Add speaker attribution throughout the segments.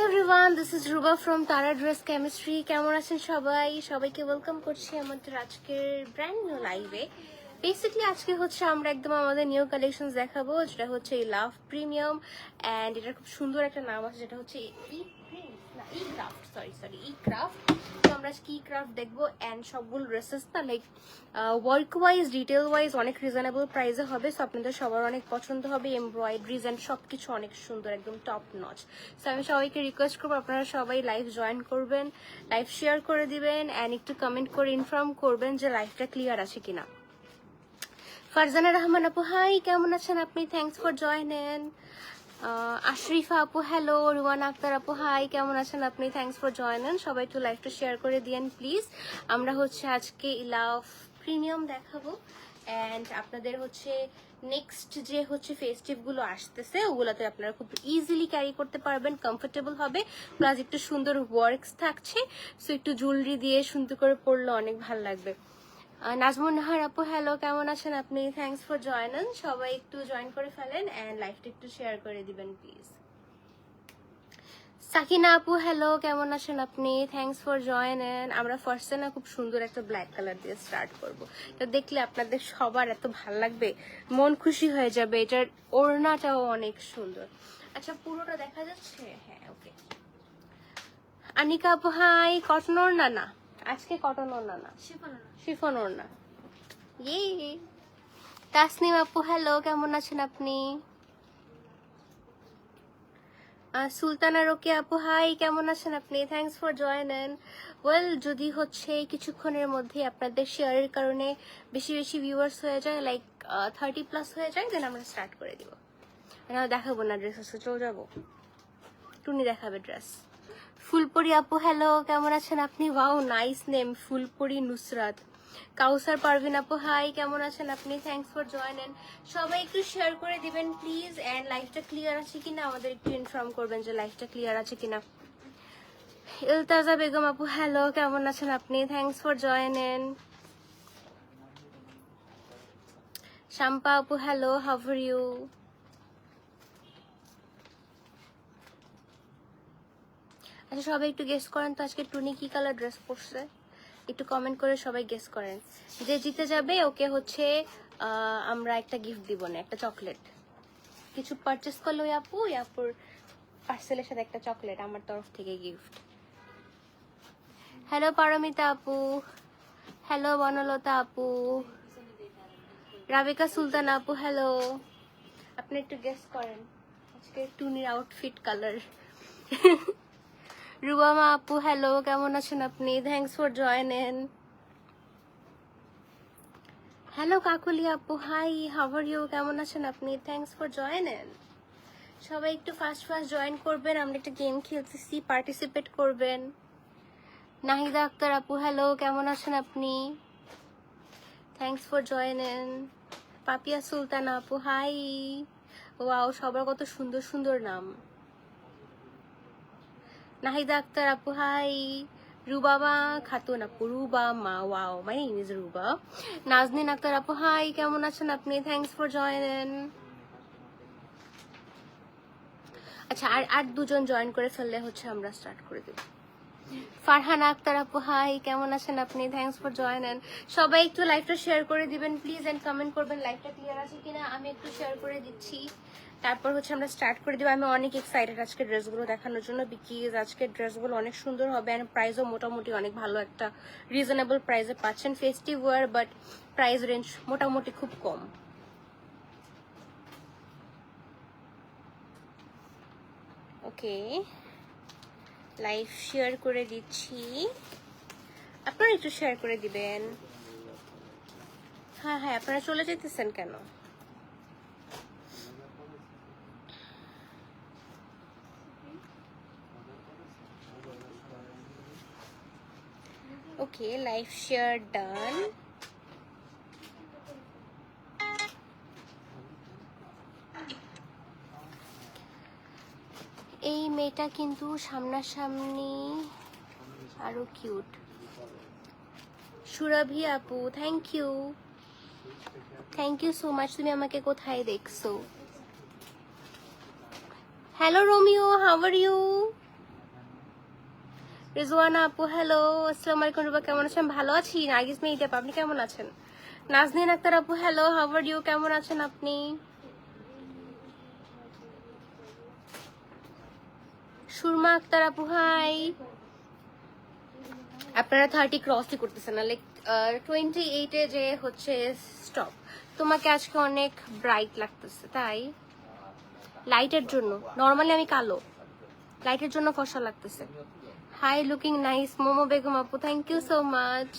Speaker 1: Everyone, this is Ruba from তারা dress chemistry. কেমন আছেন সবাই? সবাইকে ওয়েলকাম করছি আমাদের আজকের ব্র্যান্ড নিউ লাইভে। বেসিকলি আজকে হচ্ছে আমরা একদম আমাদের নিউ কালেকশন দেখাবো, যেটা হচ্ছে এই লাভ প্রিমিয়াম অ্যান্ড এটার খুব সুন্দর একটা নাম আছে, যেটা হচ্ছে ই ক্রাফট। সরি ই ক্রাফট। তো আমরা আজকে ই ক্রাফট দেখবো অ্যান্ড সবগুলো ড্রেসেস না like work wise, detail wise অনেক রিজনেবল প্রাইসে হবে। সো আপনাদের সবার অনেক পছন্দ হবে। এমব্রয়ডারিজ অ্যান্ড সবকিছু অনেক সুন্দর, একদম টপ নচ। সো আমি সবাইকে রিকোয়েস্ট করবো আপনারা সবাই লাইভ জয়েন করবেন, লাইভ শেয়ার করে দিবেন অ্যান্ড একটু কমেন্ট করে ইনফর্ম করবেন যে লাইভটা ক্লিয়ার আছে কিনা। ফারজানা রহমান আপু হাই, কেমন আছেন আপনি? Thanks for join. আশরিফা আপু হ্যালো। রুয়ানা আক্তার আপু হাই, কেমন আছেন আপনি? Thanks for join. সবাই একটু লাইভটা শেয়ার করে দিয়েন প্লিজ। আমরা হচ্ছে আজকে লাভ প্রিমিয়াম দেখাবো অ্যান্ড আপনাদের হচ্ছে নেক্সট যে হচ্ছে ফেস্টিভগুলো আসতেছে ওগুলোতে আপনারা খুব ইজিলি ক্যারি করতে পারবেন, কমফোর্টেবল হবে, প্লাস একটু সুন্দর ওয়ার্কস থাকছে। সো একটু জুয়েলারি দিয়ে সুন্দর করে পরলে অনেক ভালো লাগবে। নাজমুন নাহার আপু হ্যালো, কেমন আছেন আপনি? Thanks for join. সবাই একটু জয়েন করে ফেলেন অ্যান্ড লাইভটা একটু শেয়ার করে দিবেন প্লিজ। সাকিনা আপু হ্যালো, কেমন আছেন আপনি? Thanks for join. আমরা ফার্স্টে না খুব সুন্দর একটা ব্ল্যাক কালার দিয়ে স্টার্ট করব। এটা দেখলে আপনাদের সবার এত ভালো লাগবে, মন খুশি হয়ে যাবে। এটার ওড়নাটাও অনেক সুন্দর। আচ্ছা, পুরোটা দেখা যাচ্ছে? হ্যাঁ, ওকে। আনিকা আপু হাই, কটন ওড়না না আজকে, কটন ওড়না না, শিফন ওড়না। ইয়ে। তাসনিম আপু হ্যালো, কেমন আছেন আপনি? সুলতানা রোকে আপু হাই, কেমন আছেন আপনি? Thanks for join. ওয়েল, যদি হচ্ছে কিছুক্ষণের মধ্যে আপনাদের শেয়ারের কারণে বেশি বেশি ভিউয়ার্স হয়ে যায়, লাইক 30+ হয়ে যায়, দেন আমরা স্টার্ট করে দিব। দেখাবো না ড্রেস, আছে চলে যাবো। টুনি দেখাবে ড্রেস। ফুলপরি আপু হ্যালো, কেমন আছেন আপনি? Wow, nice name, Fulpori Nusrat. Kawsar Parvin আপু হাই, কেমন আছেন আপনি? Thanks for join. সবাই একটু শেয়ার করে দিবেন প্লিজ অ্যান্ড লাইভটা ক্লিয়ার আছে কিনা আমাদের একটু ইনফর্ম করবেন যে লাইভটা ক্লিয়ার আছে কিনা। ইলতাজা বেগম আপু হ্যালো, কেমন আছেন আপনি? Thanks for join. শাম্পা আপু হ্যালো, হাউ আর ইউ? আচ্ছা, সবাই একটু গেস করেন তো আজকে টুনি কি কালার ড্রেস পরছে, একটু কমেন্ট করে সবাই গেস করেন। যে জিতে যাবে ওকে হচ্ছে আমরা একটা গিফট দিব, না একটা চকলেট। কিছু পারচেস করলে ওই আপুর পার্সেলের সাথে একটা চকলেট আমার তরফ থেকে গিফট। হ্যালো পারমিতা আপু, হ্যালো বনলতা আপু, রাবিকা সুলতান আপু হ্যালো। আপনি একটু গেস করেন আজকে টুনির আউটফিট কালার। রুবামা আপু হ্যালো, কেমন আছেন আপনি? Thanks for join. Hello Kakuli আপু হাই, হাউ আর ইউ? কেমন আছেন আপনি? Thanks for join. সবাই একটু ফাস্ট জয়েন করবেন, আমরা একটা গেম খেলতেছি, পার্টিসিপেট করবেন। নাহিদা আক্তার আপু হ্যালো, কেমন আছেন আপনি? Thanks for join. Papiya Sultan আপু হাই। ওয়াও, সবার কত সুন্দর সুন্দর নাম। নাহিদা আক্তার আপু হাই। রুবামা খাতুন আপু, Rubama, wow, my name is Ruba. Nazneen Akter আপু হাই, কেমন আছেন আপনি? Thanks for join. আচ্ছা, আর দুজন জয়েন করে ফেললে হচ্ছে আমরা স্টার্ট করে দেব। ফারহানা আক্তার আপু হাই, কেমন আছেন আপনি? Thanks for join. সবাই একটু লাইভটা শেয়ার করে দিবেন প্লিজ এন্ড কমেন্ট করবেন লাইভটা ক্লিয়ার আছে কিনা। আমি একটু শেয়ার করে দিচ্ছি, তারপর হচ্ছে আমরা স্টার্ট করে দিব। আমি অনেক এক্সাইটেড আজকে ড্রেসগুলো দেখানোর জন্য, বিকজ আজকের ড্রেসগুলো অনেক সুন্দর হবে অ্যান্ড প্রাইসও মোটামুটি অনেক ভালো, একটা রিজনেবল প্রাইসে পাচ্ছেন। Festive wear but price range মোটামুটি খুব কম। ওকে, লাইভ শেয়ার করে দিচ্ছি, আপনারা একটু শেয়ার করে দিবেন। হ্যাঁ হ্যাঁ, আপনারা চলে যেতেছেন কেন? ওকে, লাইভ শেয়ার ডান। এই মেয়েটা কিন্তু সামনাসামনি আরো কিউট। সুরভি আপু থ্যাংক ইউ সো মাচ। তুমি আমাকে কোথায় দেখছো? Hello Romeo, how are you? Rizwana আপু হ্যালো, আসসালামু আলাইকুম রুবা, কেমন আছেন? ভালো আছি। নার্গিস মেহিদাপ, আপনি কেমন আছেন? নাজনীন আক্তার আপু হ্যালো, হাউ আর ইউ, কেমন আছেন আপনি? সুরমা আক্তার আপু হাই। আপনারা 30 ক্রসই করতেছেন না, লাইক 28-এ যে হচ্ছে স্টপ। তোমাকে আজকে অনেক ব্রাইট লাগতেছে, তাই লাইটের জন্য। নর্মালি আমি কালো, লাইটের জন্য ফর্সা লাগতেছে। Hi, looking nice Momo Begum আপু, thank you so much.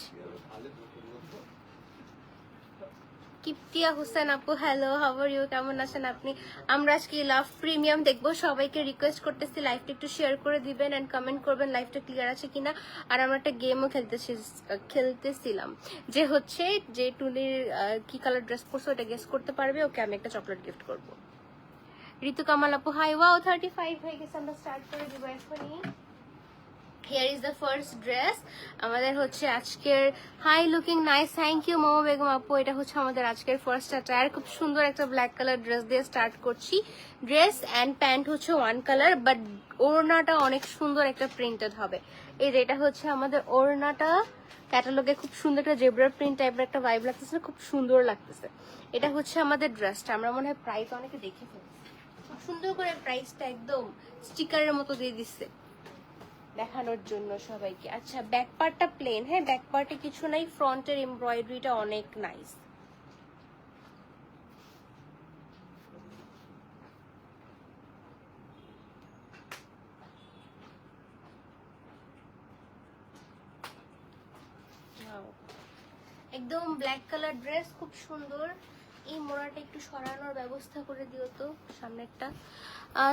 Speaker 1: Kiptiya Hossain আপু হ্যালো, হাউ আর ইউ, কেমন আছেন আপনি? আমরা আজকে লাভ প্রিমিয়াম দেখবো। সবাইকে রিকোয়েস্ট করতেছি লাইভটা একটু শেয়ার করে দিবেন এন্ড কমেন্ট করবেন লাইভটা ক্লিয়ার আছে কিনা। আর আমরা একটা গেমও খেলতেছিলাম, যে হচ্ছে যে টুনির কি কালার ড্রেস পরছে ওটা গেস করতে পারবে, ওকে আমি একটা চকলেট গিফট করবো। ঋতু কামাল আপু হাই, ওয়াও 35 হয়ে গেছে, আমরা স্টার্ট করে দিব এখনই। Here is the first dress আমাদের হচ্ছে আজকের। Hi, looking nice, thank you Momo Begum আপু। এটা হচ্ছে আমাদের আজকের ফার্স্ট অ্যাটায়ার। খুব সুন্দর একটা ব্ল্যাক কালার ড্রেস দিয়ে স্টার্ট করছি। ড্রেস অ্যান্ড প্যান্ট হচ্ছে ওয়ান কালার, বাট ওড়নাটা অনেক সুন্দর একটা প্রিন্টেড হবে। এই যে এটা হচ্ছে আমাদের ওড়নাটা, ক্যাটালগে খুব সুন্দর একটা জেব্রা প্রিন্ট টাইপের একটা ভাইব লাগতেছে, খুব সুন্দর লাগতেছে। এটা হচ্ছে আমাদের ড্রেসটা। আমরা মনে হয় প্রাইস অনেকে দেখে ফেলছি, খুব সুন্দর করে প্রাইসটা একদম স্টিকারের মতো দিয়ে দিচ্ছে দেখানোর জন্য সবাইকে। আচ্ছা, ব্যাক পার্টটা প্লেন, হ্যাঁ ব্যাক পার্টে কিছু নাই, ফ্রন্টের এমব্রয়ডারিটা অনেক নাইস। একদম ব্ল্যাক কালার ড্রেস, খুব সুন্দর। এই মোড়াটা একটু সরানোর ব্যবস্থা করে দিও তো সামনেরটা।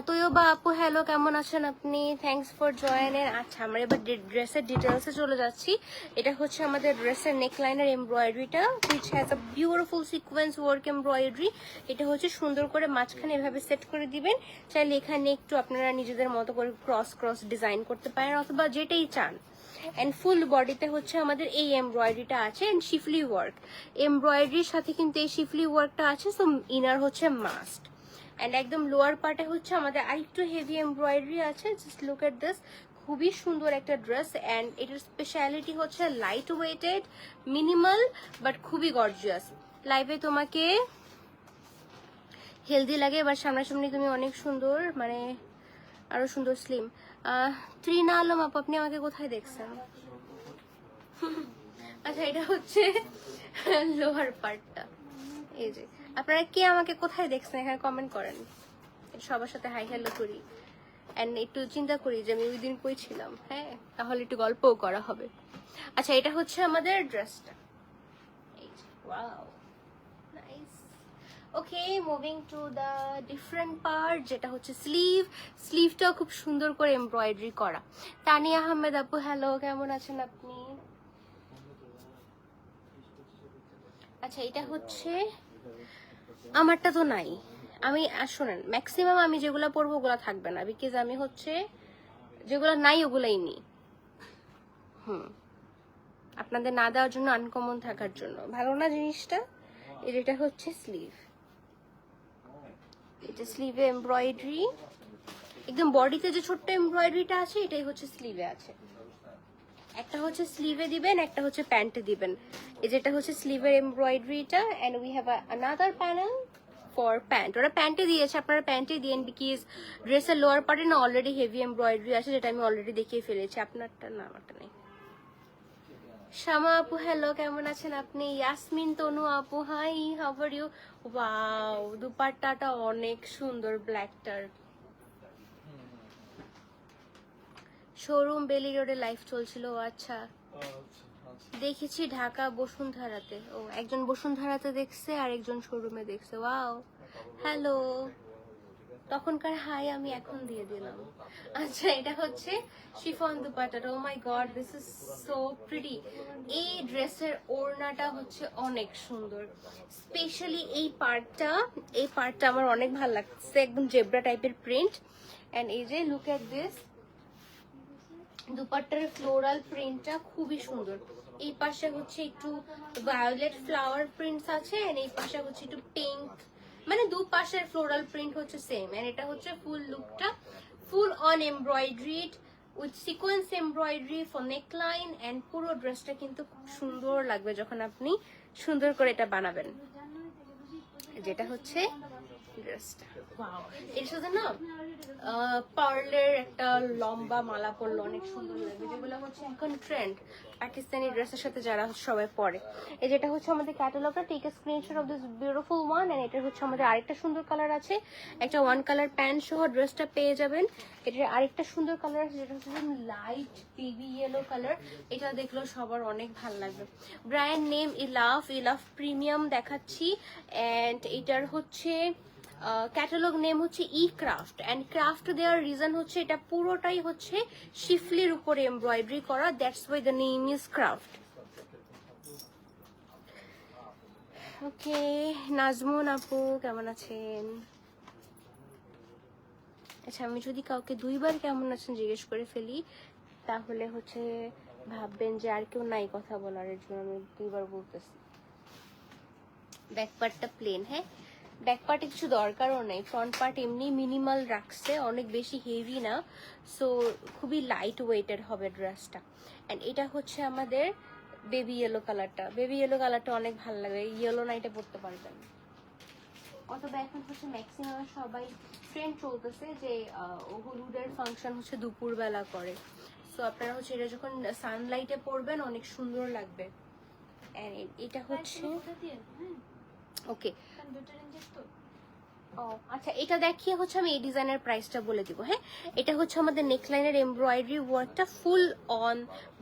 Speaker 1: তৈয়বা আপু হ্যালো, কেমন আছেন আপনি? থ্যাঙ্কস ফর জয়েনের। আচ্ছা, আমরা এবার ড্রেসের ডিটেলসে চলে যাচ্ছি। এটা হচ্ছে আমাদের ড্রেসের নেকলাইনের এমব্রয়ডারিটা, which has a beautiful sequence work embroidery. এটা হচ্ছে সুন্দর করে মাঝখানে এভাবে সেট করে দিবেন। চাইলে এখানে একটু আপনারা নিজেদের মতো করে ক্রস ক্রস ডিজাইন করতে পারেন, অথবা যেটাই চান। এন্ড ফুল বডিতে হচ্ছে আমাদের এই এমব্রয়ডারিটা আছে এন্ড শিফলি ওয়ার্ক। এমব্রয়ডারির সাথে কিন্তু এই শিফলি ওয়ার্কটা আছে, সো ইনার হচ্ছে মাস্ট। এন্ড একদম লোয়ার পার্টে হচ্ছে আমাদের আরেকটু হেভি এমব্রয়ডারি আছে। জাস্ট লুক এট দিস, খুবই সুন্দর একটা ড্রেস। এন্ড এটার স্পেশালিটি হচ্ছে লাইট ওয়েটেড, মিনিমাল, বাট খুবই গর্জিয়াস। লাইভে তোমাকে হেলদি লাগে, বাট সামনাসামনি তুমি অনেক সুন্দর, মানে আরো সুন্দর স্লিম। ত্রিনা আলম আপু, আপনি আমাকে কোথায় দেখছেন? আচ্ছা, এটা হচ্ছে লোহার পার্টটা। এই যে আপনারা কে আমাকে কোথায় দেখছেন এখানে কমেন্ট করেন, সবার সাথে হাই হ্যালো করি এন্ড একটু চিন্তা করি যে আমি ওই দিন কই ছিলাম। হ্যাঁ, তাহলে একটু গল্পও করা হবে। আচ্ছা, এটা হচ্ছে আমাদের ড্রেসটা। এই যে wow nice. Okay, moving to the different part, যেটা হচ্ছে স্লিভ। স্লিভটাও খুব সুন্দর করে এমব্রয়ডারি করা। তানিয়া আহমেদ আপু হ্যালো, কেমন আছেন আপনি? আচ্ছা, এটা হচ্ছে আমারটা তো নাই। আমি শোনেন, ম্যাক্সিমাম আমি যেগুলো পরবো ওগুলো থাকবে না, বিকজ আমি হচ্ছে যেগুলো নাই ওগুলাই নিই। আপনাদের না দেওয়ার জন্য, আনকমন থাকার জন্য, ভালো না জিনিসটা। এটা হচ্ছে স্লিভ, এটা স্লিভে এমব্রয়ডারি, একদম বডিতে যে ছোট্ট এমব্রয়ডারিটা আছে এটাই হচ্ছে স্লিভে আছে। একটা হচ্ছে স্লিভে দিবেন, একটা হচ্ছে প্যান্টে দিবেন। এই যেটা হচ্ছে স্লিভের এমব্রয়ডারিটা, and we have another panel for pant. ওরা প্যান্টে দিয়েছে, আপনারা প্যান্টে দিয়েন, বিকজ ড্রেসের লোয়ার পার্টে না অলরেডি হেভি এমব্রয়ডারি আছে, যেটা আমি অলরেডি দেখিয়ে ফেলেছি। আপনারটা না, আমারটা নেই। শামা আপু হ্যালো, কেমন আছেন আপনি? ইয়াসমিন তনু আপু hi, how are you? Wow, দুপাট্টাটা অনেক সুন্দর ব্ল্যাকটার। শোরুম বেলি রোডে লাইভ চলছিল। আচ্ছা, দেখেছি ঢাকা বসুন্ধরাতে। ও, একজন বসুন্ধরাতে দেখছে আর একজন শোরুমে দেখছে। Wow, hello. তখনকার হাই আমি এখন দিয়ে দিলাম। আচ্ছা, এটা হচ্ছে শিফন দুপাট্টাটা। Oh my God, this is so pretty. এই ড্রেসের ওড়নাটা হচ্ছে অনেক সুন্দর, স্পেশালি এই পার্টটা আমার অনেক ভালো লাগছে, একদম জেব্রা টাইপের প্রিন্ট। এন্ড এই যে লুক এট দিস, দুপাট্টার ফ্লোরাল প্রিন্টটা খুবই সুন্দর। এই পাশে হচ্ছে একটু ভায়োলেট ফ্লাওয়ার প্রিন্টস আছে, এন্ড এই পাশে হচ্ছে একটু পিঙ্ক, মানে দু পাশের ফ্লোরাল প্রিন্ট হচ্ছে সেম। এন্ড এটা হচ্ছে ফুল লুকটা, full on embroidered with sequence embroidery for neckline and পুরো ড্রেসটা কিন্তু খুব সুন্দর লাগবে যখন আপনি সুন্দর করে এটা বানাবেন। যেটা হচ্ছে ড্রেসটা, ওয়াও, এর সাথে না পার্লের একটা লম্বা মালা পরলে অনেক সুন্দর লাগবে, যেগুলো হচ্ছে এখন ট্রেন্ড পাকিস্তানি ড্রেসের সাথে যারা সবাই পরে। এই যেটা হচ্ছে আমাদের ক্যাটালগটা, take a screenshot of this beautiful one. And এটা হচ্ছে আমাদের আরেকটা সুন্দর কালার আছে, একটা ওয়ান কালার প্যান্ট সহ ড্রেসটা পেয়ে যাবেন। এটার আরেকটা সুন্দর কালার আছে যেটা হচ্ছে লাইট বেবি ইয়েলো কালার, এটা দেখলেও সবার অনেক ভালো লাগবে। ব্র্যান্ড নেম ইলাফ প্রিমিয়াম দেখাচ্ছি। এন্ড এটার হচ্ছে ক্যাটালগ নেম হচ্ছে ই ক্রাফট। অ্যান্ড ক্রাফট দেওয়ার রিজন হচ্ছে এটা পুরোটাই হচ্ছে শিফলির উপরে এমব্রয়ডারি করা, that's why the name is craft. Okay, Najmun আপু কেমন আছেন? আচ্ছা, আমি যদি কাউকে দুইবার কেমন আছেন জিজ্ঞেস করে ফেলি তাহলে হচ্ছে ভাববেন যে আর কেউ নাই কথা বলার, এর জন্য আমি দুইবার বলতেছি। ব্যাক পার্টটা প্লেন, হ্যাঁ ব্যাক পার্টে কিছু দরকারও নেই, ফ্রন্ট পার্ট এমনি মিনিমাল রাখছে, অনেক বেশি হেভি না, সো খুবই লাইট ওয়েটেড হবে ড্রেসটা। অ্যান্ড এটা হচ্ছে আমাদের বেবি ইয়েলো কালারটা, বেবি ইয়েলো কালারটা অনেক ভালো লাগে, ইয়েলো নাইটে পরতে পারবেন। অথবা এখন হচ্ছে ম্যাক্সিমাম সবাই ট্রেন্ড চলতেছে যে হলুদের ফাংশন হচ্ছে দুপুরবেলা করে, সো আপনারা হচ্ছে এটা যখন সানলাইটে পরবেন অনেক সুন্দর লাগবে। এটা হচ্ছে ওকে, ও আচ্ছা, এটা দেখিয়ে হচ্ছে আমি এই ডিজাইনের প্রাইসটা বলে দিব। হ্যাঁ, এটা হচ্ছে আমাদের নেকলাইনের এমব্রয়ডারি ওয়ার্কটা ফুল অন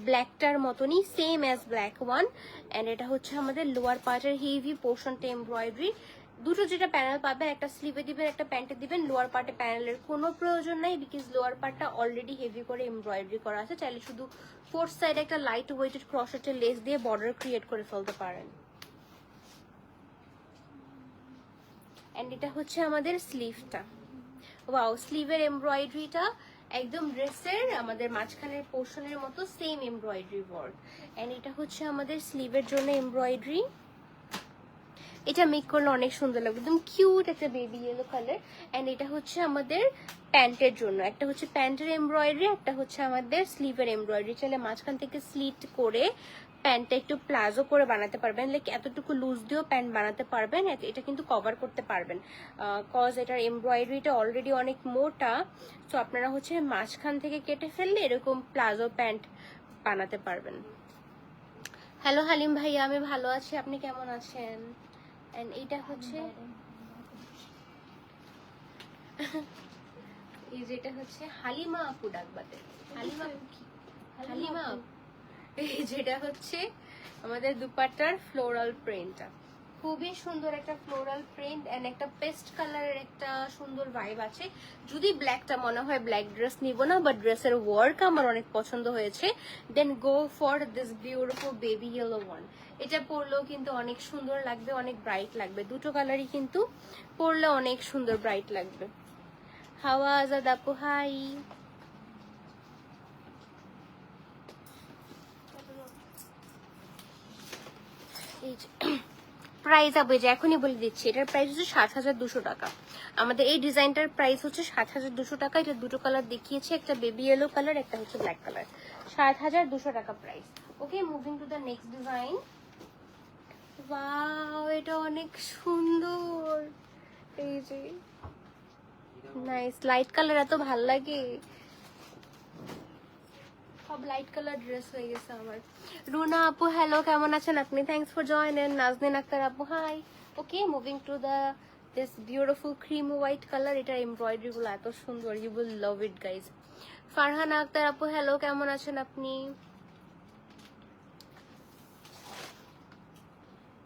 Speaker 1: ব্ল্যাকটার মতনই, same as black one. And এটা হচ্ছে আমাদের লোয়ার পার্টের হেভি পোর্শনটা এমব্রয়ডারি, দুটো যেটা প্যানেল পাবেন, একটা স্লিভে দিবেন একটা প্যান্টে দিবেন। লোয়ার পার্টে প্যানেলের কোনো প্রয়োজন নাই, বিকজ লোয়ার পার্টটা অলরেডি হেভি করে এমব্রয়ডারি করা আছে। চাইলে শুধু ফোর্থ সাইডে একটা লাইট ওয়েটেড ক্রসেটের লেস দিয়ে বর্ডার ক্রিয়েট করে ফেলতে পারেন। এন্ড এটা হচ্ছে আমাদের স্লিভটা, ওয়াও, স্লিভের এমব্রয়ডারিটা একদম ড্রেসের আমাদের মাঝখানের পোর্শনের মতো সেম এমব্রয়ডারি ওয়ার্ক। এন্ড এটা হচ্ছে আমাদের স্লিভের জন্য এমব্রয়ডারি, এটা মেক করলে অনেক সুন্দর লাগবে, একদম কিউট একটা বেবি ইয়েলো কালার। এন্ড এটা হচ্ছে আমাদের প্যান্টের জন্য, একটা হচ্ছে প্যান্টের এমব্রয়ডারি, একটা হচ্ছে আমাদের স্লিভের এমব্রয়ডারি। চাইলে মাঝখান থেকে স্লিট করে প্যান্টটা একটু প্লাজো করে বানাতে পারবেন, লাইক এতটুকু লুজ দিয়েও প্যান্ট বানাতে পারবেন, এটা কিন্তু কভার করতে পারবেন, কজ এটার এমব্রয়ডারিটা অলরেডি অনেক মোটা, তো আপনারা হচ্ছে মাঝখান থেকে কেটে ফেললে এরকম প্লাজো প্যান্ট বানাতে পারবেন। হ্যালো হালিম ভাইয়া, আমি ভালো আছি, আপনি কেমন আছেন? এন্ড এইটা হচ্ছে এই যেটা হচ্ছে হালিমা আপু ডাকবাতে, হালিমা হালিমা এই যেটা হচ্ছে আমাদের দুপাট্টার ফ্লোরাল প্রিন্টটা, খুবই সুন্দর একটা ফ্লোরাল প্রিন্ট এন্ড একটা পেস্ট কালারের একটা সুন্দর ভাইব আছে। যদি ব্ল্যাকটা মনে হয় ব্ল্যাক ড্রেস নিব না, বাট ড্রেসের ওয়ার্ক আমার অনেক পছন্দ হয়েছে, then go for this beautiful baby yellow one. এটা পরলেও কিন্তু অনেক সুন্দর লাগবে, অনেক ব্রাইট লাগবে, দুটো কালারই কিন্তু পরলে অনেক সুন্দর ব্রাইট লাগবে। হাওয়া আজাদ আপু হাই, এই প্রাইস আপু যে এখনই বলে দিচ্ছি, এটার প্রাইস হচ্ছে ৭,২০০ টাকা। আমাদের এই ডিজাইনটার প্রাইস হচ্ছে ৭,২০০ টাকা। এটা দুটো কালার দেখিয়েছি, একটা বেবি ইয়েলো কালার, একটা হচ্ছে ব্ল্যাক কালার, ৭,২০০ টাকা price. Okay, moving to the next design. Wow, এটা অনেক সুন্দর, এই যে নাইস লাইট কালার, এত ভাল লাগে, সব লাইট কালার ড্রেস হয়ে গেছে আমার। রুনা আপু হ্যালো, কেমন আছেন আপনি? Thanks for joining. Nazneen Akter আপু hi. Okay, moving to the this beautiful cream white colour, এটার এমব্রয়ডারি গুলো এত সুন্দর, you will love it guys. Farhana Akhtar আপু হ্যালো, কেমন আছেন আপনি?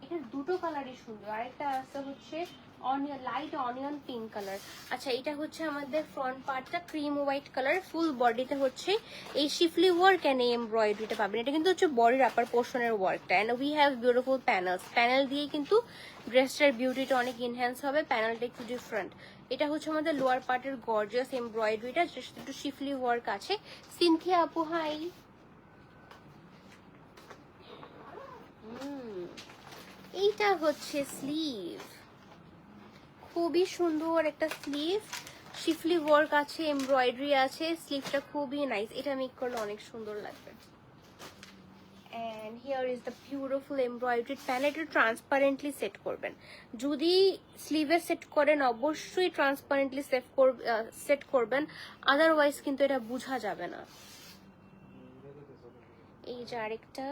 Speaker 1: এটার দুটো কালারই সুন্দর, আরেকটা আছে হচ্ছে onion, light onion pink colour. আচ্ছা, এটা হচ্ছে আমাদের ফ্রন্ট পার্টটা ক্রিম হোয়াইট কালার, ফুল বডিতে হচ্ছে এই শিফলি ওয়ার্ক এন্ড এই এমব্রয়ডারিটা পাবেন। এটা কিন্তু হচ্ছে বডির আপার পোর্শনের ওয়ার্কটা, and we have beautiful panels, panel দিয়ে কিন্তু ড্রেসটার বিউটিটা অনেক ইনহ্যান্স হবে, প্যানেলটা একটু ডিফারেন্ট। এটা হচ্ছে আমাদের লোয়ার পার্টের গর্জিয়াস এমব্রয়ডারিটা, যেটা একটু শিফলি ওয়ার্ক আছে। সিনথিয়া আপু হাই। এইটা হচ্ছে স্লিভ, খুবই সুন্দর একটা স্লিভ, শিফলি ওয়ার্ক আছে, এমব্রয়ডারি আছে, স্লিভটা খুবই নাইস, এটা মেক করলে অনেক সুন্দর লাগবে। And here is the beautiful embroidered pan. এটা ট্রান্সপারেন্টলি সেট করবেন, যদি স্লিভে সেট করেন অবশ্যই ট্রান্সপারেন্টলি সেট করবেন, আদারওয়াইজ কিন্তু এটা বোঝা যাবে না। এই যে আরেকটা,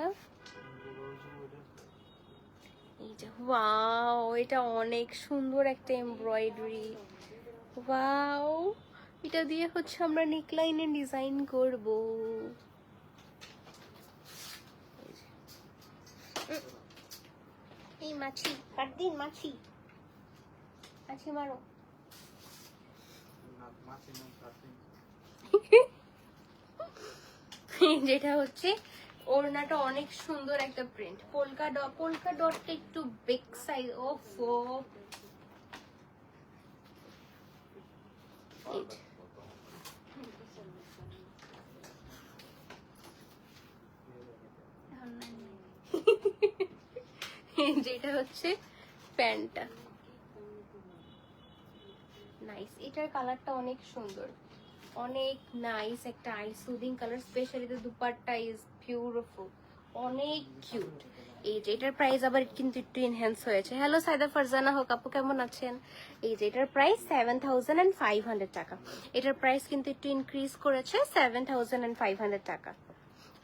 Speaker 1: এই যে ওয়াও, এটা অনেক সুন্দর একটা এমব্রয়ডারি। ওয়াও, এটা দিয়ে হচ্ছে আমরা নেকলাইনে ডিজাইন করব। এই মাছি কাট দিন, মাছি মাছি মারো। যেটা হচ্ছে ওড়নাটা অনেক সুন্দর একটা প্রিন্ট, পোলকা ডটটা একটু বিগ সাইজ। ওফো, যেটা হচ্ছে প্যান্টটা নাইস, এটার কালারটা অনেক সুন্দর, অনেক নাইস একটা I soothing colour, specially the dupatta is beautiful, অনেক কিউট। এই যে এটার প্রাইস আবার কিন্তু একটু এনহ্যান্স হয়েছে। হ্যালো সাইদা ফারজানা হোক আপু, কেমন আছেন? এই যে এটার প্রাইস 7,500 টাকা, এটার প্রাইস কিন্তু একটু ইনক্রিজ করেছে 7,500 টাকা।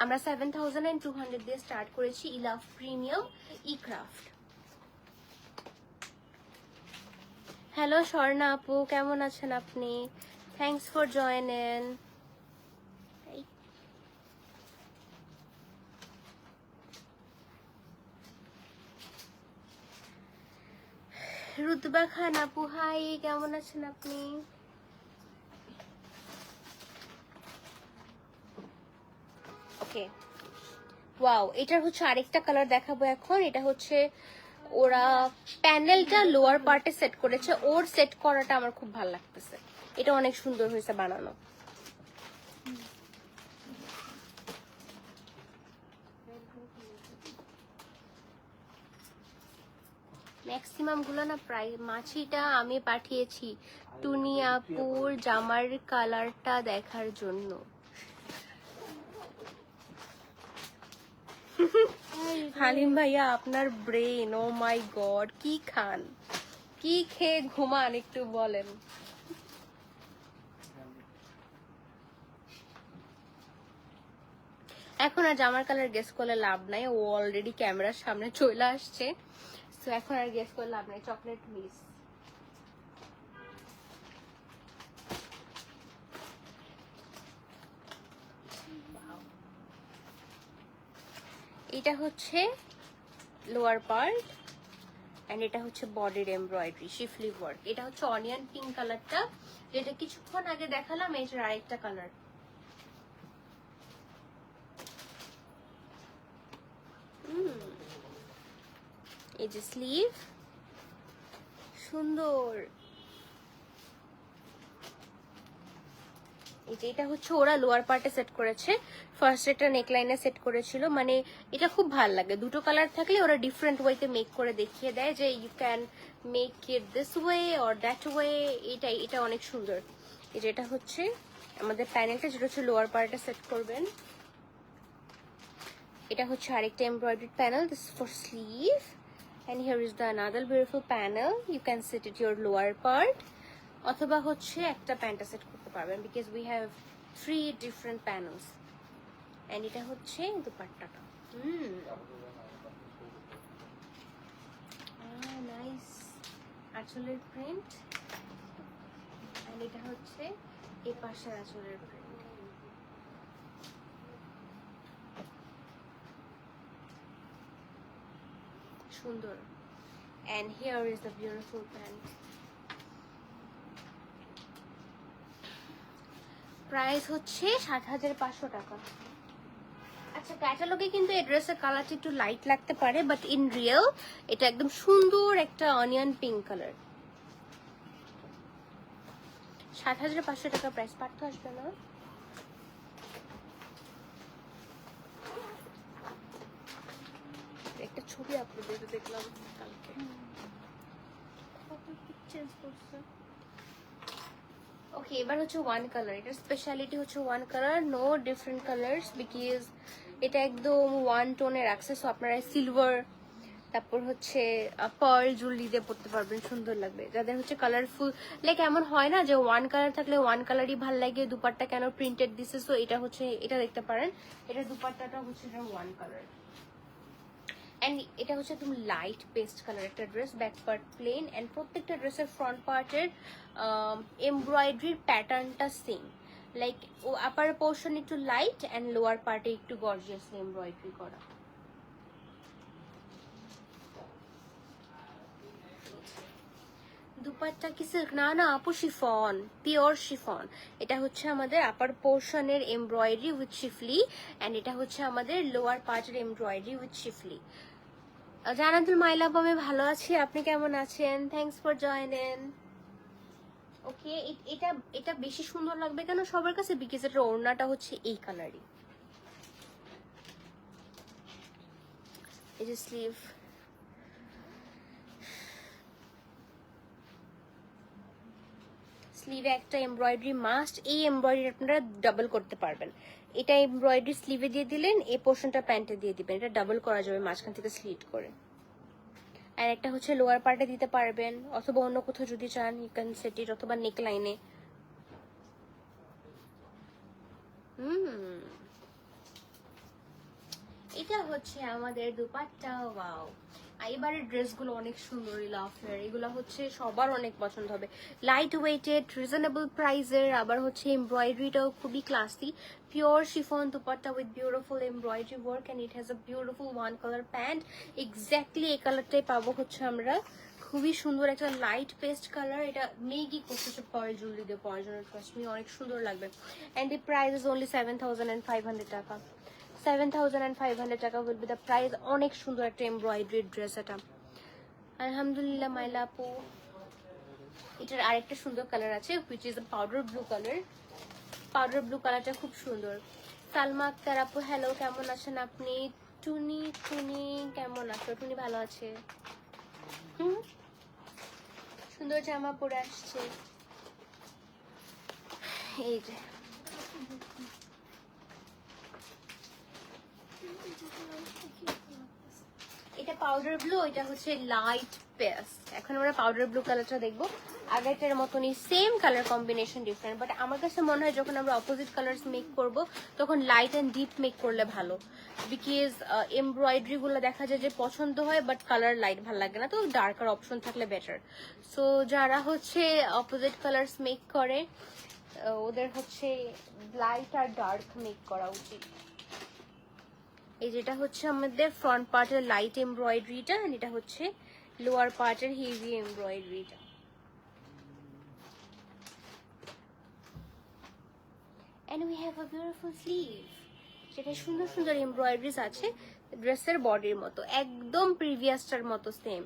Speaker 1: আমরা 7,200 দিয়ে স্টার্ট করেছি Elaf premium E craft. Hello Swarna আপু, কেমন আছেন আপনি? Thanks for joining. Rutba Khan আপু হাই, কেমন আছেন আপনি? ওকে, ওয়াও, এটার হচ্ছে আরেকটা কালার দেখাবো এখন। এটা হচ্ছে ওরা প্যানেলটা লোয়ার পার্টে সেট করেছে, ওর সেট করাটা আমার খুব ভালো লাগতেছে, এটা অনেক সুন্দর হয়েছে বানানো। ম্যাক্সিমাম গুলো না প্রায়, মাছিটা আমি পাঠিয়েছি টুনিয়াপুর জামার কালারটা দেখার জন্য। হালিম ভাইয়া আপনার ব্রেন, ও মাই গড, কি খান, কি খেয়ে ঘুমান একটু বলেন। এখন আর জামার কালার গেস করলে লাভ নাই, ও অলরেডি ক্যামেরার সামনে চলে আসছে, তো এখন আর গেস করলে লাভ নাই। চকলেট মিস, এটা হচ্ছে লোয়ার পার্ট এন্ড এটা হচ্ছে বডির এমব্রয়ডারি শিফলি ওয়ার্ক। এটা হচ্ছে অনিয়ন পিঙ্ক কালারটা, যেটা কিছুক্ষণ আগে দেখালাম, এটার আরেকটা কালার। এই যে স্লিভ, সুন্দর। এই যে এটা হচ্ছে ওরা লোয়ার পার্টে সেট করেছে, ফার্স্ট এটা নেকলাইনে সেট করেছিল, মানে এটা খুব ভালো লাগে, দুটো কালার থাকলে ওরা ডিফারেন্ট ওয়েতে মেক করে দেখিয়ে দেয় যে you can make it this way or that way. এটা অনেক সুন্দর। এই যে এটা হচ্ছে আমাদের প্যানেলটা, যেটা হচ্ছে লোয়ার পার্টে সেট করবেন। এটা হচ্ছে আরেকটা embroidery panel, this for sleeve, and here is the another beautiful panel, you can set it your lower part, অথবা হচ্ছে একটা প্যান্টা সেট করতে পারবেন, because we have 3 different panels, and এটা হচ্ছে দুপাট্টাটা। নাইস আঁচলের প্রিন্ট, and এটা হচ্ছে এই পাশের আঁচলের প্রিন্ট, সুন্দর। And here is the beautiful pant. Price হচ্ছে 7,500 টাকা। আচ্ছা, ক্যাটালগে কিন্তু এই ড্রেসের কালারটা একটু লাইট লাগতে পারে, বাট ইন রিয়েল এটা একদম সুন্দর একটা অনিয়ন পিঙ্ক কালার। 7,500 টাকা প্রাইস, পারতো আসবে না? একটা ছবি আপলোড দিতে দেখলাম কালকে, কত পিকচার্স করছে। ওকে, এবার হচ্ছে ওয়ান কালার। এটার স্পেশালিটি হচ্ছে one colour, no different colours, because এটা একদম ওয়ান টোনে রাখছে। সো আপনারা সিলভার, তারপর হচ্ছে পার্ল জুয়েলারি দিয়ে পড়তে পারবেন, সুন্দর লাগবে। যাদের হচ্ছে কালারফুল, লাইক এমন হয় না যে ওয়ান কালার থাকলে ওয়ান কালারই ভাল লাগে, দুপাট্টা কেন প্রিন্টেড দিছে। সো এটা হচ্ছে, এটা দেখতে পারেন, এটা দুপাট্টাটা হচ্ছে ওয়ান কালার। অ্যান্ড এটা হচ্ছে একদম লাইট পেস্ট কালার একটা dress, back part plain, and প্রত্যেকটা ড্রেসের ফ্রন্ট পার্টের এমব্রয়ডারির প্যাটার্নটা সেম, লাইক ও আপার পোর্শন একটু লাইট অ্যান্ড লোয়ার পার্টে একটু গর্জিয়াসলি এমব্রয়ডারি করা। দুপাট্টা কি সিল্ক? না না আপু, শিফন, পিওর শিফন। এটা হচ্ছে আমাদের আপার পোর্শনের এমব্রয়ডারি উইথ শিফলি, অ্যান্ড এটা হচ্ছে আমাদের লোয়ার পার্টের এমব্রয়ডারি উইথ শিফলি। জানাতুল মাইলাপ, আমি ভালো আছি, আপনি কেমন আছেন? Thanks for joining. ওকে, এটা এটা বেশি সুন্দর লাগবে কেন সবার কাছে, বিকজ এটার ওড়নাটা হচ্ছে এই কালারই। এই যে স্লিভ, স্লিভে একটা এমব্রয়ডারি মাস্ট। এই এমব্রয়ডারি আপনারা ডাবল করতে পারবেন। এটা এমব্রয়ডারি স্লিভে দিয়ে দিলেন, এই পোর্শনটা প্যান্টে দিয়ে দিবেন, এটা ডাবল করা যাবে মাঝখান থেকে স্লিট করে। আর একটা হচ্ছে লোয়ার পার্টে দিতে পারবেন, অথবা অন্য কোথাও যদি চান ইউ ক্যান সেট ইট, অথবা নেক লাইনে। এটা হচ্ছে আমাদের দুপাট্টা। ওয়াও, এবারের ড্রেসগুলো অনেক সুন্দর, লাফের এগুলো হচ্ছে সবার অনেক পছন্দ হবে। লাইট ওয়েটেড, রিজনেবল প্রাইসের, আবার হচ্ছে এমব্রয়ডারিটাও খুবই classy. Pure chiffon dupatta with beautiful embroidery work, and it has a beautiful one colour pant. Exactly এই কালারটাই পাবো হচ্ছে আমরা, খুবই সুন্দর একটা লাইট পেস্ট কালার। এটা মেগি করতেছে পার্ল জুয়েলারি দিয়ে পরার জন্য, ট্রাস্ট মি অনেক সুন্দর লাগবে। And the price is only 7,500 টাকা। 7,500 টাকা উইল বি দ্য প্রাইস। অনেক সুন্দর একটা এমব্রয়ডারি ড্রেস এটা, আলহামদুলিল্লাহ মাইলা আপু। এটার আরেকটা সুন্দর কালার আছে, which is powder blue colour. Powder blue কালারটা খুব সুন্দর। সালমা আক্তার আপু, হ্যালো, কেমন আছেন আপনি? টুনি, টুনি কেমন আছো? টুনি ভালো আছে। সুন্দর জামা পরে আসছে। এই যে এটা পাউডার ব্লু, এটা হচ্ছে লাইট পেস্ট। এখন আমরা পাউডার ব্লু কালারটা দেখবো। আগেরটার মতনই same colour combination, different, but আমার কাছে মনে হয় যখন আমরা অপোজিট কালার্স মেক করব তখন লাইট অ্যান্ড ডিপ মেক করলে ভালো, বিকজ এমব্রয়ডারি গুলো দেখা যায় যে পছন্দ হয় বাট কালার লাইট ভালো লাগে না, তো ডার্কার অপশন থাকলে বেটার। সো যারা হচ্ছে অপোজিট কালার্স মেক করে ওদের হচ্ছে লাইট আর ডার্ক মেক করা উচিত। এই যেটা হচ্ছে আমাদের ফ্রন্ট পার্টের লাইট এমব্রয়ডারিটা, এন্ড এটা হচ্ছে লোয়ার পার্টের হেভি এমব্রয়ডারিটা। And we have a beautiful sleeve, যেটা সুন্দর সুন্দর এমব্রয়ডারিজ আছে ড্রেসের বডির মতো, একদম প্রিভিয়াসটার মতো সেম।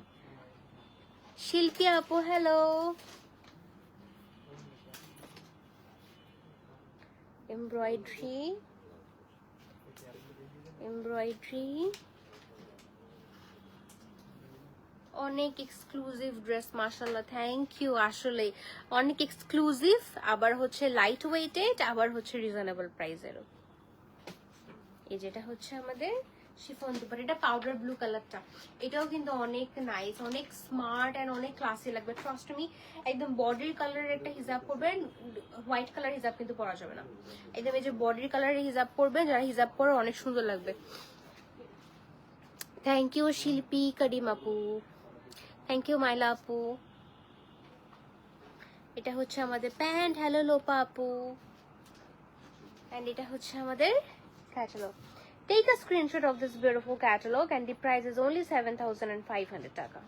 Speaker 1: শিল্পী আপু, হ্যালো। এমব্রয়ডারি, এমব্রয়ডারি, অনেক এক্সক্লুসিভ ড্রেস, মাশাআল্লাহ, থ্যাংক ইউ। আসলে অনেক এক্সক্লুসিভ, আবার হচ্ছে লাইট ওয়েটেড, আবার হচ্ছে রিজনেবল প্রাইসেরও। এই যেটা হচ্ছে আমাদের শিফন দুপাট্টা, এটা পাউডার ব্লু কালারটা, এটাও কিন্তু অনেক নাইস, অনেক স্মার্ট এন্ড অনেক ক্লাসি লাগবে, ট্রাস্ট মি। একদম বডির কালারের একটা হিজাব পরবেন, হোয়াইট কালার হিজাব কিন্তু পরা যাবে না, একদম এই যে বডির কালারের হিজাব পরবেন, যারা হিজাব পরে অনেক সুন্দর লাগবে। থ্যাংক ইউ শিল্পী করিম আপু, থ্যাংক ইউ মাইলা আপু। এটা হচ্ছে আমাদের প্যান্ট, হ্যালো লোপা আপু। এন্ড এটা হচ্ছে আমাদের catalogue. Take a screenshot of this beautiful catalog, and the price is only 7,500 টাকা।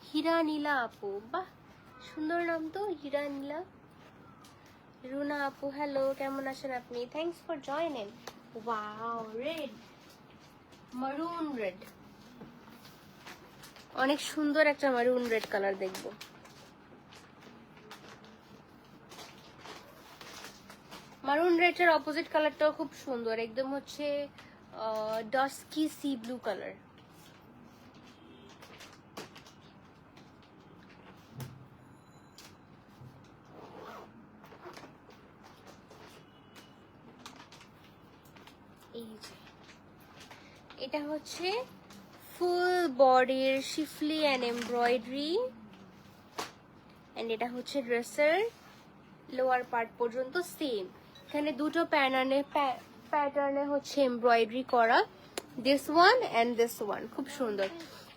Speaker 1: হীরা নীলা আপু, বাহ সুন্দর নাম তো, হীরা নীলা। রুনা আপু, হ্যালো, কেমন আছেন আপনি? Thanks for joining. Wow, red, মারুন রেড, অনেক সুন্দর একটা মারুন রেড কালার দেখবো। মারুন রেডের অপোজিট কালারটাও খুব সুন্দর, একদম হচ্ছে ডাস্কি সি ব্লু কালার। এটা হচ্ছে ফুল বডির শিফলি অ্যান্ড এমব্রয়ডারি, অ্যান্ড এটা হচ্ছে ড্রেসের লোয়ার পার্ট পর্যন্ত সেম। এখানে দুটো প্যাটার্নে হচ্ছে এমব্রয়ডারি করা, this one and this one, খুব সুন্দর।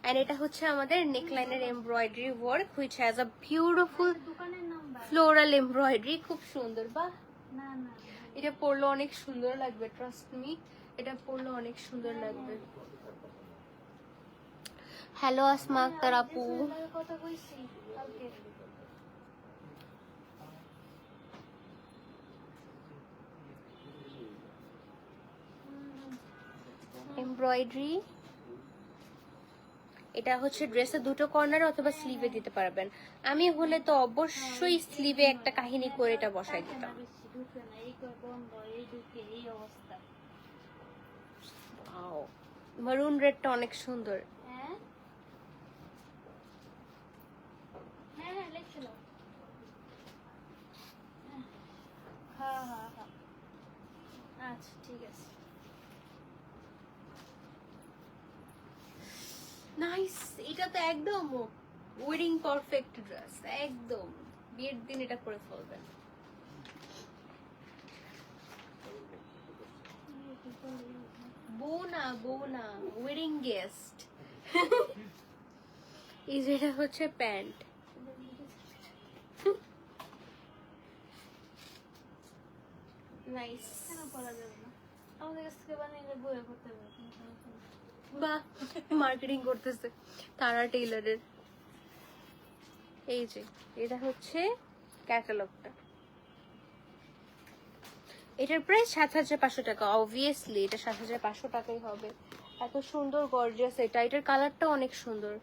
Speaker 1: অ্যান্ড এটা হচ্ছে আমাদের নেকলাইনের embroidery work which has a beautiful floral embroidery, খুব সুন্দর। বাহ, এটা পরলে অনেক সুন্দর লাগবে, ট্রাস্ট মি, এটা পরলে অনেক সুন্দর লাগবে। হ্যালো আসমা আক্তার আপু, কথা কইছি কালকে। এমব্রয়ডারি, এটা হচ্ছে ড্রেসের দুটো কর্নার অথবা স্লিভে দিতে পারবেন। আমি হলে তো অবশ্যই স্লিভে একটা কাহিনী করে এটা বসাই দিতাম। মারুন রেডটা অনেক সুন্দর। আচ্ছা ঠিক আছে, নাইস। এটা তো একদম ওয়েডিং পারফেক্ট ড্রেস, একদম বিয়ের দিন এটা পরে ফেলবেন। বউ না ওয়েডিং গেস্ট। এই যেটা হচ্ছে প্যান্ট, নাইস। আমাদের কাছ থেকে বানাইলে বইয়ে করতে হবে, বাহ, মার্কেটিং করতেছে তারা টেইলারের। এই যে এটা হচ্ছে ক্যাটালগটা, এটার প্রাইস 7,500 টাকা। অবভিয়াসলি এটা 7,500 টাকাই হবে, এত সুন্দর গর্জিয়াস এটা। এটার কালারটা অনেক সুন্দর।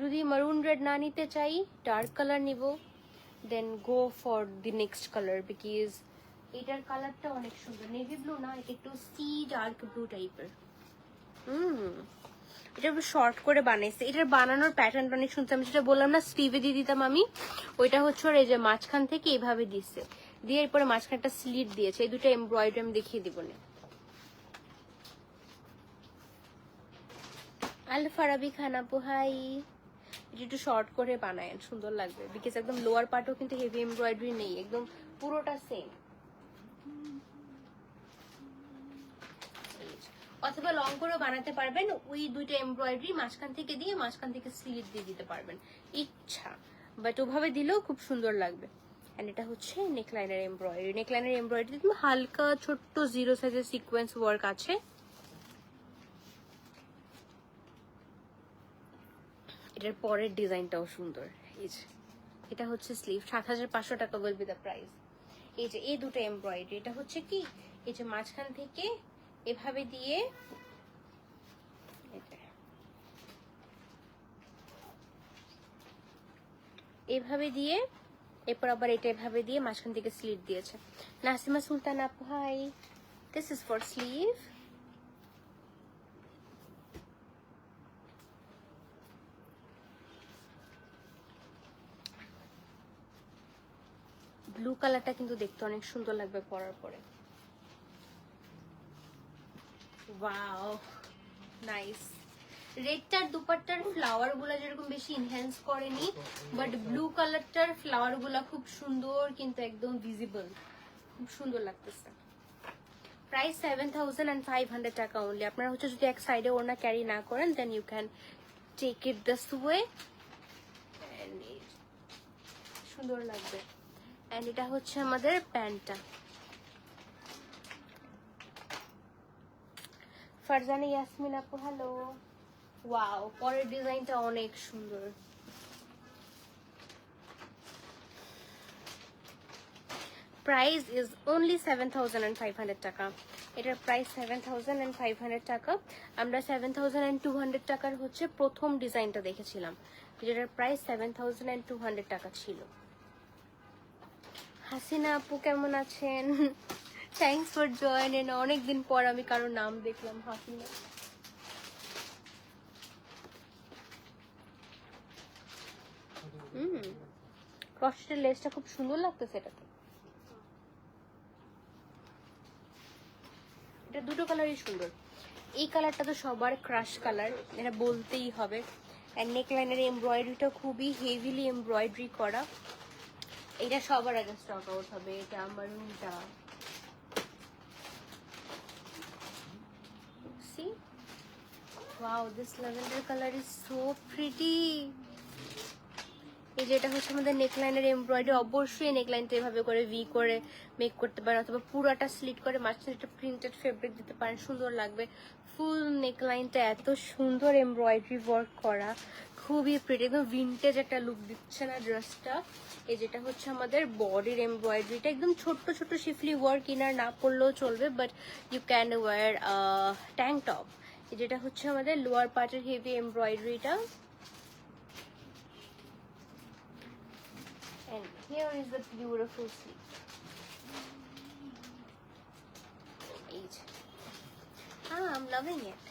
Speaker 1: যদি মারুন রেড না নিতে চাই, ডার্ক কালার নিব, then go for the next colour, because এটার কালারটা অনেক সুন্দর। নেভি ব্লু না, এটা একটু সি ডার্ক ব্লু টাইপের। এটা একটু শর্ট করে বানাইছে। এটার বানানোর প্যাটার্নটা অনেক সুন্দর। আমি যেটা বললাম না স্লিভে দিয়ে দিতাম আমি, ওইটা হচ্ছে ওর এই যে মাঝখান থেকে এইভাবে দিচ্ছে, দিয়ে এরপরে মাঝখানটা স্লিট দিয়েছে। এই দুটো এমব্রয়ডারি আমি দেখিয়ে দিব না। আল ফারাবি খানা পোহাই, এটা একটু শর্ট করে বানায়, সুন্দর লাগবে, বিকজ একদম লোয়ার পার্টও কিন্তু হেভি এমব্রয়ডারি নেই, একদম পুরোটা সেম। অথবা লং করেও বানাতে পারবেন, ওই দুইটা এমব্রয়ডারি মাঝখান থেকে দিয়ে মাঝখান থেকে স্লিট দিয়ে দিতে পারবেন ইচ্ছা, বাট ওভাবে দিলেও খুব সুন্দর লাগবে। এন্ড এটা হচ্ছে নেকলাইনের এমব্রয়ডারি। নেকলাইনের এমব্রয়ডারি হালকা ছোট্ট 0 সাইজের সিকোয়েন্স ওয়ার্ক আছে। এটার পরের ডিজাইনটাও সুন্দর। এই যে এটা হচ্ছে স্লিভ, 7,500 টাকা উইল বি দ্য প্রাইস। এই যে এই দুটো এমব্রয়ডারি, এটা হচ্ছে কি এই যে মাঝখান থেকে এভাবে দিয়ে এভাবে দিয়ে এরপর আবার এটা এভাবে দিয়ে মাঝখান থেকে স্লিট দিয়েছে। নাসিমা সুলতান আপু hi, this is for sleeve. Blue কালারটা কিন্তু দেখতে অনেক সুন্দর লাগবে পরার পরে। Wow nice. রেডটার দুপাট্টার ফ্লাওয়ার গুলা যেরকম বেশি ইনহ্যান্স করেনি, বাট ব্লু কালারটার ফ্লাওয়ার গুলা খুব সুন্দর, কিন্তু একদম ভিজিবল, খুব সুন্দর লাগতেছে। প্রাইস 7,500 টাকা অনলি। আপনারা হচ্ছে যদি এক সাইডে ওড়না ক্যারি না করেন, then you can take it this way, সুন্দর লাগবে। এন্ড এটা হচ্ছে আমাদের প্যান্টটা। ফারজানা ইয়াসমিন আপু হ্যালো। ওয়াও, পরের ডিজাইনটা অনেক সুন্দর। প্রাইস ইজ অনলি 7,500 টাকা। এটার প্রাইস 7,500 টাকা। আমরা 7,200 টাকার হচ্ছে প্রথম ডিজাইনটা দেখেছিলাম, যেটার প্রাইস 7,200 টাকা ছিল। হাসিনা আপু কেমন আছেন? Thanks for joining. অনেকদিন পর আমি কারোর নাম দেখলাম, হাসিনা। ক্রসেটের লেসটা খুব সুন্দর লাগতেছে এটাতে। এটা দুটো কালারই সুন্দর। এই কালারটা তো সবার ক্রাশ কালার, এটা বলতেই হবে। অ্যান্ড নেকলাইনের এমব্রয়ডারিটা খুবই হেভিলি এমব্রয়ডারি করা, এটা সবার আগে স্টক আউট হবে। এটা মারুনটা see, wow, this lavender color is so pretty. এই যে এটা হচ্ছে আমাদের নেকলাইনের এমব্রয়ডারি। অবশ্যই নেকলাইনটা এভাবে করে ভি করে মেক করতে পারেন, অথবা পুরোটা স্লিট করে মাঝখানে একটা প্রিন্টেড ফেব্রিক দিতে পারেন, সুন্দর লাগবে। ফুল নেকলাইনটা এত সুন্দর এমব্রয়ডারি ওয়ার্ক করা, খুবই প্রিটি, একদম ভিন্টেজ একটা লুক দিচ্ছে না ড্রেসটা। এই যেটা হচ্ছে আমাদের বডির এমব্রয়ডারিটা, একদম ছোট্ট ছোট্ট শিফলি ওয়ার্ক, ইনার না পরলেও চলবে, but you can wear tank top. যেটা হচ্ছে আমাদের লোয়ার পার্টের হেভি এমব্রয়ডারিটা। And here is the beautiful sleeve. I'm loving it.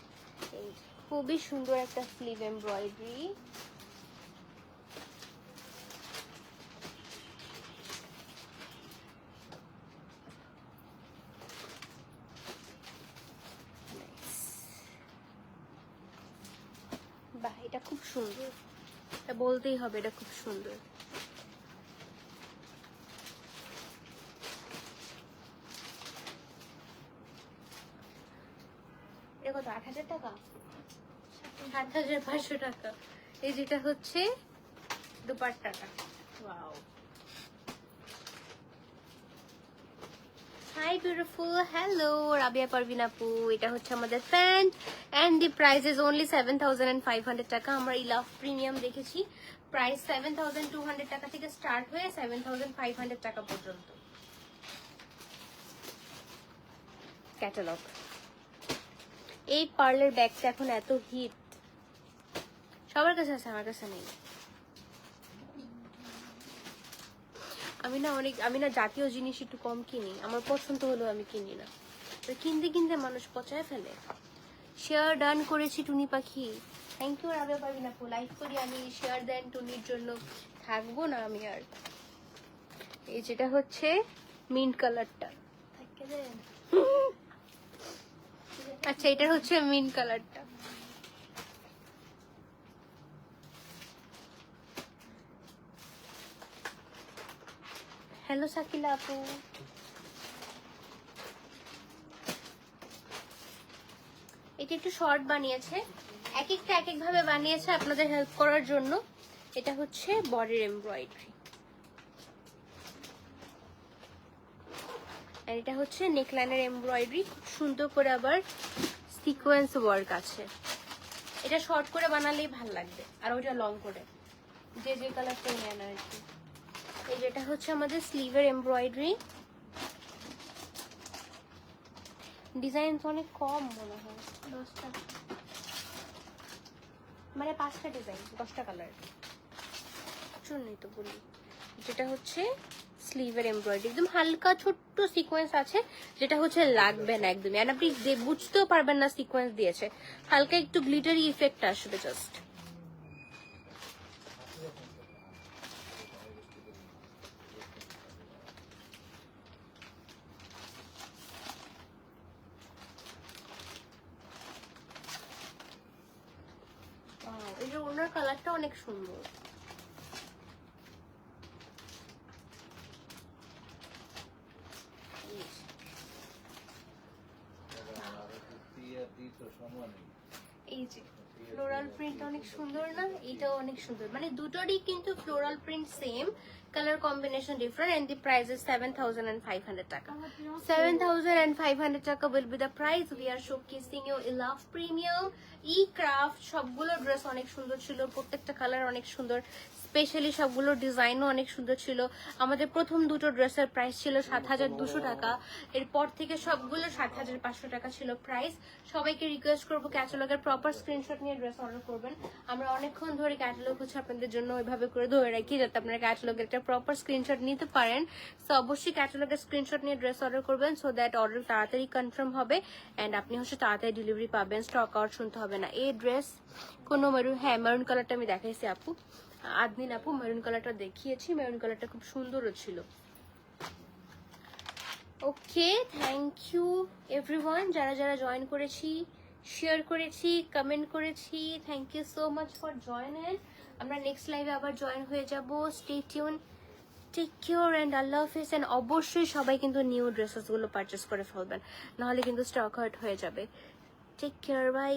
Speaker 1: খুবই সুন্দর একটা স্লিভ এমব্রয়ডারি। বাহ, এটা খুব সুন্দর, এটা বলতেই হবে, এটা খুব সুন্দর। কত, ৮,০০০ টাকা, ৭,৫০০ টাকা। এই যেটা হচ্ছে দুপাট্টাটা, wow. Hi beautiful, hello Rabia Parvin আপু। এটা হচ্ছে আমাদের pant and the price is only 7,500 টাকা। আমরা ইলাভ প্রিমিয়াম দেখেছি, প্রাইস 7,200 টাকা থেকে স্টার্ট হয়ে 7,500 টাকা পর্যন্ত। ক্যাটালগ। এই পার্লের ব্যাগটা এখন এত হিট, সবার কাছে আছে, আমার কাছে নেই। আমি না জাতীয় জিনিস একটু কম কিনি, আমার পছন্দ হলেও আমি কিনি না, তো কিনতে কিনতে মানুষ পচায় ফেলে। শেয়ার ডান করেছি টুনি পাখি, থ্যাংক ইউ রাবিয়া পারভিন আপু। লাইক করি আমি, শেয়ার দেন টুনির জন্য, থাকবো না আমি আর। এই যেটা হচ্ছে মিন্ট কালারটা, আচ্ছা এটা হচ্ছে মিন্ট কালারটা। হ্যালো সাকিলা আপু। এটা একটু শর্ট বানিয়েছে, এক একটা এক এক ভাবে বানিয়েছে আপনাদের হেল্প করার জন্য। এটা হচ্ছে বডির এমব্রয়ডারি, আর এটা হচ্ছে নেকলাইনের এমব্রয়ডারি, খুব সুন্দর করে আবার সিকোয়েন্স ওয়ার্ক আছে। এটা শর্ট করে বানালেই ভালো লাগবে, আর ওইটা লং করে, যে যে কালারটা নেন আর কি। এই যেটা হচ্ছে আমাদের স্লিভের এমব্রয়ডারি, ডিজাইন তো অনেক কম মনে হয়, 10টা মানে 5টা ডিজাইন, 10টা কালার জন্যই তো বলি। যেটা হচ্ছে স্লিভের এমব্রয়ডারি, একদম হালকা ছোট্ট সিকোয়েন্স আছে, যেটা হচ্ছে লাগবে না একদমই, আর আপনি বুঝতেও পারবেন না সিকোয়েন্স দিয়েছে, হালকা একটু গ্লিটারি ইফেক্ট আসবে জাস্ট। এই যে ওনার কালারটা অনেক সুন্দর। এই যে ফ্লোরাল প্রিন্ট অনেক সুন্দর না, এটাও অনেক সুন্দর, মানে দুটোরই কিন্তু floral print same, colour combination different, and the price is 7,500 টাকা। 7,500 টাকা will be the price. We are showcasing you Elaf Premium E-Craft। সবগুলো ড্রেস অনেক সুন্দর ছিল, প্রত্যেকটা কালার অনেক সুন্দর, স্পেশালি সবগুলো ডিজাইনও অনেক সুন্দর ছিল। আমাদের প্রথম দুটো ড্রেসের প্রাইস ছিল 7,200 টাকা, এরপর থেকে সবগুলো 7,500 টাকা ছিল প্রাইস। সবাইকে রিকোয়েস্ট করবো ক্যাটালগের প্রপার স্ক্রিনশট নিয়ে ড্রেস অর্ডার করবেন। আমরা অনেকক্ষণ ধরে ক্যাটালগ হচ্ছে আপনাদের জন্য ওইভাবে করে ধরে রাখি, যাতে আপনারা ক্যাটালগের একটা প্রপার স্ক্রিনশট নিতে পারেন। সো অবশ্যই ক্যাটালগের স্ক্রিনশট নিয়ে ড্রেস অর্ডার করবেন, সো দ্যাট অর্ডার তাড়াতাড়ি কনফার্ম হবে অ্যান্ড আপনি হচ্ছে তাড়াতাড়ি ডেলিভারি পাবেন, স্টক আউট শুনতে হবে না। এই ড্রেস কোনো মেরুন, হ্যাঁ মেরুন কালারটা আমি দেখাইছি আপু, আদনিন আপু মেরুন কালারটা দেখিয়েছি, মেরুন কালারটা খুব সুন্দরও ছিল। ওকে, থ্যাংক ইউ এভরিওয়ান, যারা যারা জয়েন করেছি শেয়ার করেছি, কমেন্ট করেছি। Thank you so much for joining. আমরা নেক্সট লাইভে আবার জয়েন হয়ে যাব। Stay tune, take care and আল্লাহ হাফিজ। অ্যান্ড অবশ্যই সবাই কিন্তু নিউ ড্রেসেসগুলো পারচেস করে ফেলবেন, নাহলে কিন্তু স্টক আউট হয়ে যাবে। Take care, by.